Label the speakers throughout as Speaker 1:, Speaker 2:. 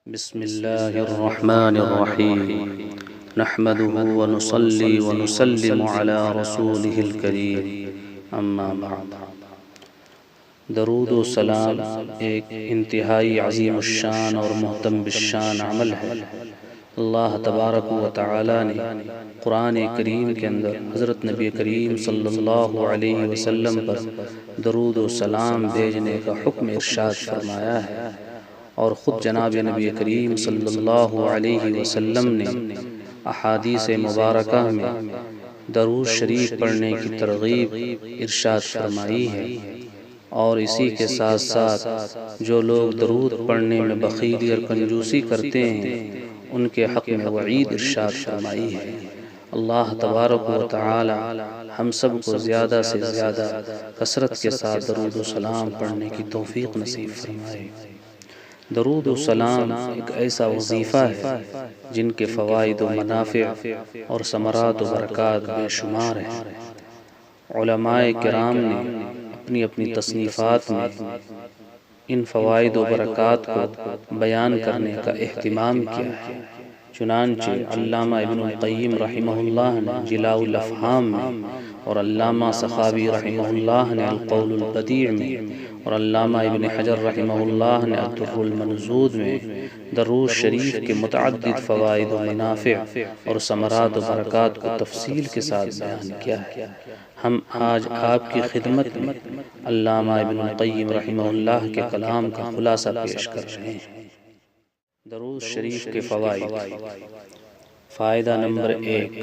Speaker 1: بسم الله الرحمن الرحيم نحمده ونصلي ونسلم على رسوله الكريم اما بعد۔ درود و سلام ایک انتہائی عظیم الشان اور محتم بالشان عمل ہے۔ اللہ تبارک و تعالی نے قرآن کریم کے اندر حضرت نبی کریم صلی اللہ علیہ وسلم پر درود و سلام بھیجنے کا حکم ارشاد فرمایا ہے، اور خود جناب نبی کریم صلی اللہ علیہ وسلم نے احادیث مبارکہ میں درود شریف پڑھنے کی ترغیب ارشاد فرمائی ہے، اور اسی کے ساتھ ساتھ جو لوگ درود پڑھنے میں بخیلی اور کنجوسی کرتے ہیں ان کے حق میں وعید ارشاد فرمائی ہے۔ اللہ تبارک و تعالی ہم سب کو زیادہ سے زیادہ کثرت کے ساتھ درود و سلام پڑھنے کی توفیق نصیب فرمائے۔ درود و سلام ایک ایسا وظیفہ ہے جن کے فوائد و منافع اور ثمرات و برکات بے شمار ہیں۔ علماء کرام نے اپنی اپنی تصنیفات میں ان فوائد و برکات کو بیان کرنے کا اہتمام کیا ہے۔ چنانچہ علامہ ابن القیم رحمہ اللہ نے جلاء الافہام میں، اور علامہ سخاوی رحمہ اللہ نے القول البدیع میں، اور علامہ ابن حجر رحمہ اللہ نے الدر المنضود میں درود شریف کے متعدد فوائد و منافع اور ثمرات و برکات کو تفصیل کے ساتھ بیان کیا ہے۔ ہم آج آپ کی خدمت میں علامہ ابن القیم رحمہ اللہ کے کلام کا خلاصہ پیش کر رہے ہیں۔ درود شریف کے فوائد۔ فائدہ نمبر 1،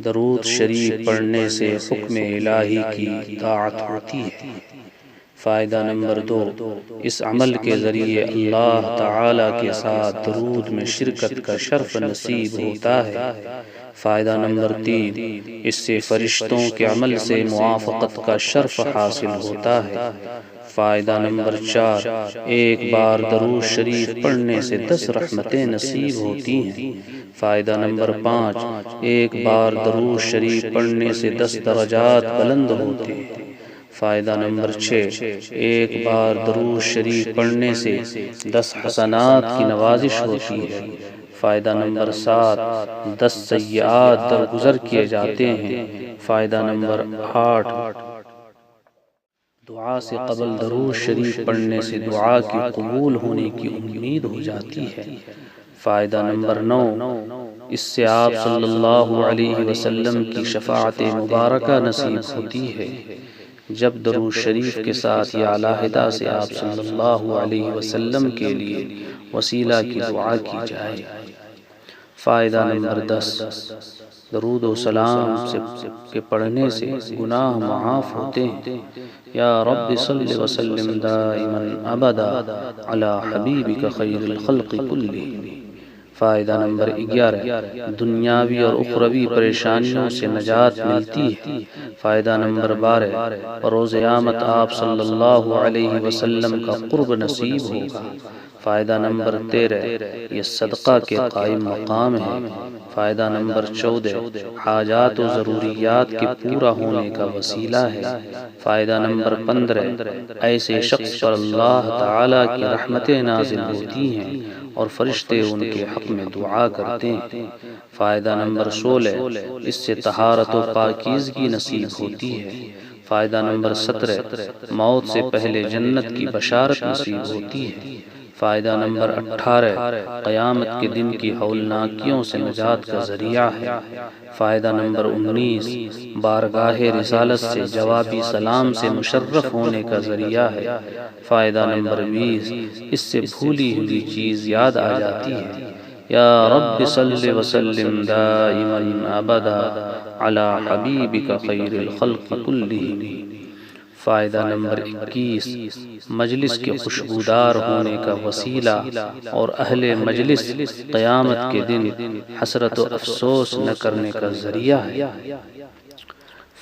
Speaker 1: درود شریف پڑھنے سے حکم الہی کی اطاعت ہوتی ہے۔ فائدہ نمبر 2، اس عمل کے ذریعے اللہ تعالی کے ساتھ درود میں شرکت کا شرف نصیب ہوتا ہے۔ فائدہ نمبر 3، اس سے فرشتوں کے عمل سے موافقت کا شرف حاصل ہوتا ہے۔ فائدہ نمبر 4، ایک بار درود شریف پڑھنے سے 10 رحمتیں نصیب ہوتی ہیں۔ فائدہ نمبر 5، ایک بار درود شریف پڑھنے سے 10 درجات بلند ہوتے ہیں۔ فائدہ نمبر 6، ایک بار درود شریف پڑھنے سے 10 حسنات کی نوازش ہوتی ہے۔ فائدہ نمبر 7، 10 سیئات درگزر کیے جاتے ہیں۔ فائدہ نمبر 8، دعا سے قبل درود شریف پڑھنے سے دعا کی قبول ہونے کی امید ہو جاتی ہے۔ فائدہ نمبر 9، اس سے آپ صلی اللہ علیہ وسلم کی شفاعت مبارکہ نصیب ہوتی ہے۔ جب درود شریف کے ساتھ یا علیحدہ سے آپ صلی اللہ علیہ وسلم کے لیے وسیلہ کی دعا کی جائے۔ فائدہ نمبر 10، درود و سلام کے پڑھنے سے گناہ معاف ہوتے ہیں۔ یا رب صلی وسلم دائما ابدا علی حبیبک خیر الخلق کلہم۔ فائدہ نمبر 11، دنیاوی اور اخروی پریشانیوں سے نجات ملتی ہے۔ فائدہ نمبر 12، روز قیامت آپ صلی اللہ علیہ وسلم کا قرب نصیب ہوگا۔ فائدہ نمبر 13، یہ صدقہ کے قائم مقام ہے۔ فائدہ نمبر 14، حاجات و ضروریات کے پورا ہونے کا وسیلہ ہے۔ فائدہ نمبر 15، ایسے شخص پر اللہ تعالی کی رحمتیں نازل ہوتی ہیں اور فرشتے ان کے حق میں دعا کرتے ہیں۔ فائدہ نمبر 16، اس سے طہارت و پاکیزگی نصیب ہوتی ہے۔ فائدہ نمبر 17، موت سے پہلے جنت کی بشارت نصیب ہوتی ہے۔ فائدہ نمبر 18، قیامت کے دن کی ہولناکیوں سے نجات کا ذریعہ ہے۔ فائدہ نمبر 19، بارگاہ رسالت سے جوابی سلام سے مشرف ہونے کا ذریعہ ہے۔ فائدہ نمبر 20، اس سے بھولی ہوئی چیز یاد آ جاتی ہے۔ یا رب صلی وسلم دائما ابدا علی حبیبک خیر الخلق کلہم۔ فائدہ نمبر 21، مجلس کے خوشبودار ہونے کا وسیلہ اور اہل مجلس قیامت کے دن حسرت و افسوس نہ کرنے کا ذریعہ ہے۔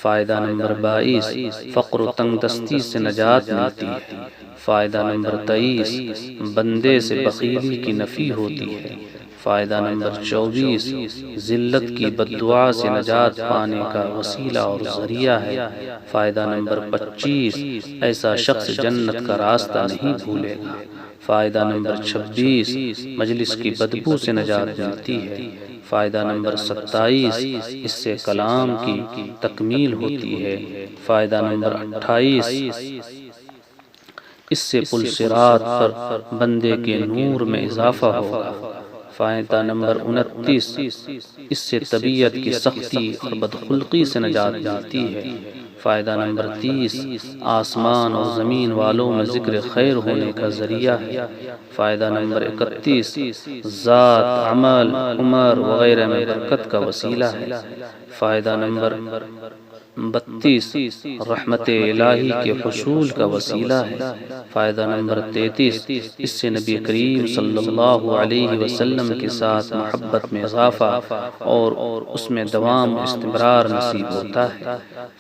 Speaker 1: فائدہ نمبر 22، فقر و تنگ دستی سے نجات ملتی ہے۔ فائدہ نمبر 23، بندے سے بخیلی کی نفی ہوتی ہے۔ فائدہ نمبر 24، ذلت کی بددعا سے نجات پانے کا وسیلہ اور ذریعہ ہے۔ فائدہ نمبر 25، ایسا شخص جنت کا راستہ نہیں بھولے گا۔ فائدہ نمبر 26 مجلس کی بدبو سے نجات ملتی ہے۔ فائدہ نمبر 27 اس سے کلام کی تکمیل ہوتی ہے۔ فائدہ نمبر 28 اس سے پل صراط پر بندے کے نور میں اضافہ ہوگا۔ فائدہ نمبر 29 اس سے طبیعت کی سختی اور بدخلقی سے نجات ملتی ہے۔ فائدہ نمبر 30 آسمان اور زمین والوں میں ذکر خیر ہونے کا ذریعہ ہے۔ فائدہ نمبر 31 ذات، عمل، عمر وغیرہ میں برکت کا وسیلہ ہے۔ فائدہ نمبر 32 رحمت الہی کے حصول کا وسیلہ ہے۔ فائدہ نمبر 33 اس سے نبی کریم صلی اللہ علیہ وسلم کے ساتھ محبت میں اضافہ اور اس میں دوام و استمرار نصیب ہوتا ہے۔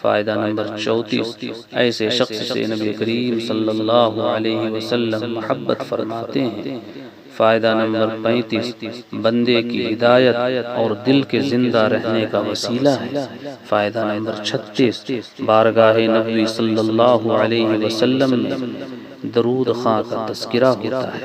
Speaker 1: فائدہ نمبر 34 ایسے شخص سے نبی کریم صلی اللہ علیہ وسلم محبت فرماتے ہیں۔ فائدہ نمبر 35 بندے کی ہدایت اور دل کے زندہ رہنے کا وسیلہ ہے۔ فائدہ نمبر 36 بارگاہ نبوی صلی اللہ علیہ وسلم میں درود خواں کا تذکرہ ہوتا ہے۔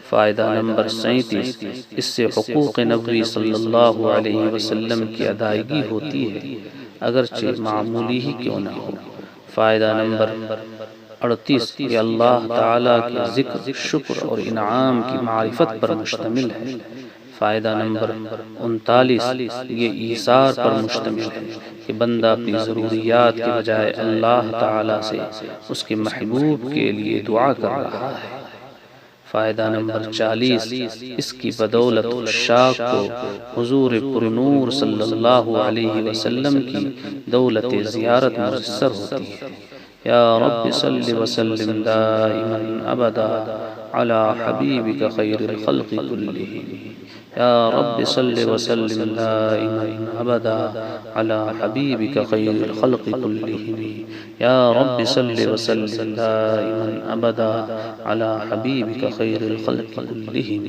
Speaker 1: فائدہ نمبر 37 اس سے حقوق نبوی صلی اللہ علیہ وسلم کی ادائیگی ہوتی ہے، اگرچہ معمولی ہی کیوں نہ ہو۔ فائدہ نمبر 38 یہ اللہ تعالیٰ کے ذکر، شکر اور انعام کی معرفت پر مشتمل ہے۔ فائدہ نمبر 39 یہ ایثار پر مشتمل ہے کہ بندہ اپنی ضروریات کے بجائے اللہ تعالیٰ سے اس کے محبوب کے لیے دعا کر رہا ہے۔ فائدہ نمبر 40 اس کی بدولت عشاق کو حضور پرنور صلی اللہ علیہ وسلم کی دولت زیارت میسر ہوتی ہے۔ یا رب صل وسلم دائما ابدا علی حبیبک خیر الخلق کلہم۔ یا رب صل وسلم دائما ابدا علی حبیبک خیر الخلق کلہم۔ یا رب صل وسلم دائما ابدا علی حبیبک خیر الخلق کلہم۔